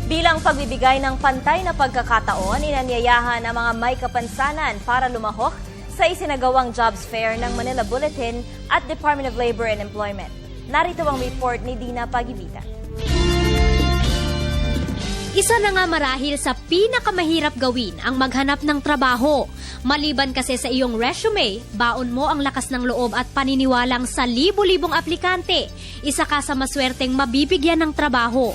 Bilang pagbibigay ng pantay na pagkakataon, inanyayahan ang mga may kapansanan para lumahok sa isinagawang jobs fair ng Manila Bulletin at Department of Labor and Employment. Narito ang report ni Dina Pagibitan. Isa na nga marahil sa pinakamahirap gawin ang maghanap ng trabaho. Maliban kasi sa iyong resume, baon mo ang lakas ng loob at paniniwalang sa libo-libong aplikante, isa ka sa maswerteng mabibigyan ng trabaho.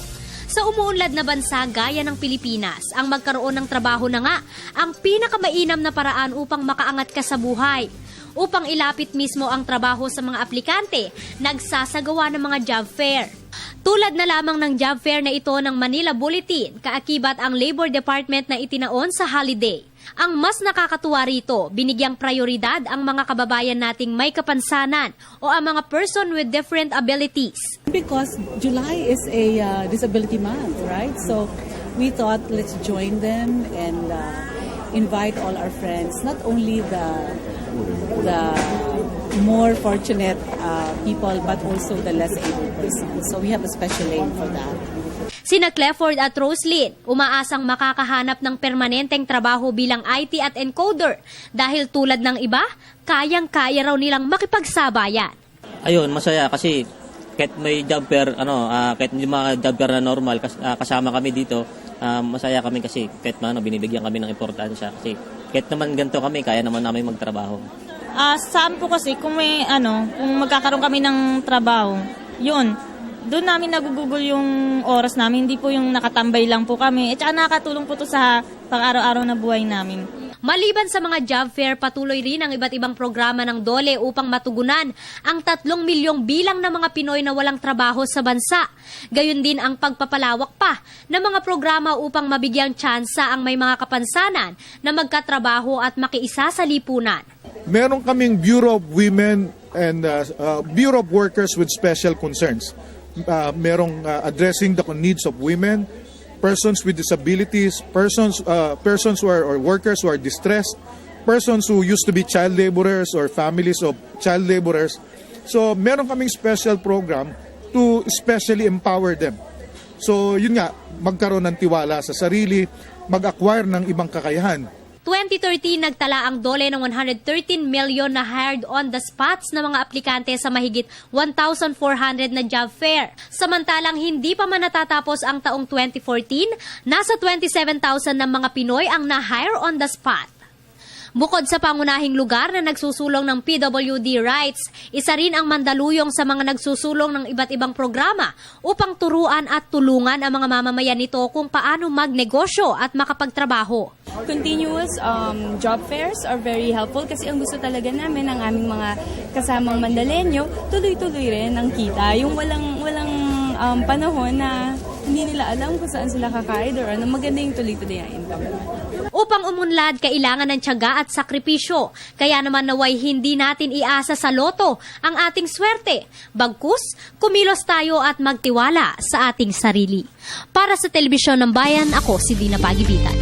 Sa umuunlad na bansa gaya ng Pilipinas, ang magkaroon ng trabaho na nga ang pinakamainam na paraan upang makaangat ka sa buhay. Upang ilapit mismo ang trabaho sa mga aplikante, nagsasagawa ng mga job fair. Tulad na lamang ng job fair na ito ng Manila Bulletin, kaakibat ang Labor Department na itinaon sa holiday. Ang mas nakakatuwa rito, binigyang prioridad ang mga kababayan nating may kapansanan o ang mga person with different abilities. Because July is a disability month, right? So we thought let's join them and invite all our friends, not only the more fortunate people but also the less able persons. So we have a special lane for that. Sina Clifford at Roslyn, umaasang makakahanap ng permanenteng trabaho bilang IT at encoder dahil tulad ng iba, kayang-kaya raw nilang makipagsabayan. Ayun, masaya kasi kahit may job fair, kahit hindi mga job fair na normal, kasama kami dito, masaya kami kasi kahit binibigyan kami ng importansya kasi kahit naman ganito kami, kaya naman namin magtrabaho. Saan po kasi kung may kung magkakaroon kami ng trabaho, yun, doon namin nagugugol yung oras namin, hindi po yung nakatambay lang po kami. At saka nakakatulong po to sa pang-araw-araw na buhay namin. Maliban sa mga job fair, patuloy rin ang iba't ibang programa ng DOLE upang matugunan ang 3 milyong bilang ng mga Pinoy na walang trabaho sa bansa. Gayon din ang pagpapalawak pa ng mga programa upang mabigyang tsansa ang may mga kapansanan na magkatrabaho at makiisa sa lipunan. Meron kaming Bureau of Women and Bureau of Workers with Special Concerns. Merong addressing the needs of women, persons with disabilities, persons who are or workers who are distressed, persons who used to be child laborers or families of child laborers. So meron kaming special program to especially empower them. So yun nga, magkaroon ng tiwala sa sarili, mag-acquire ng ibang kakayahan. 2013, nagtala ang DOLE ng 113 million na hired on the spots na mga aplikante sa mahigit 1,400 na job fair. Samantalang hindi pa man natatapos ang taong 2014, nasa 27,000 ng mga Pinoy ang na-hire on the spot. Bukod sa pangunahing lugar na nagsusulong ng PWD rights, isa rin ang Mandaluyong sa mga nagsusulong ng iba't ibang programa upang turuan at tulungan ang mga mamamayan nito kung paano magnegosyo at makapagtrabaho. Continuous job fairs are very helpful kasi ang gusto talaga namin ng aming mga kasamang Mandalenyo, tuloy-tuloy rin ang kita. Yung walang panahon na hindi nila alam kung saan sila kakaid or ano, maganda yung tuloy-tuloy ang income. Upang umunlad, kailangan ng tiyaga at sakripisyo. Kaya naman naway hindi natin iasa sa loto ang ating swerte. Bagkus, kumilos tayo at magtiwala sa ating sarili. Para sa Telebisyon ng Bayan, ako si Dina Pagibitan.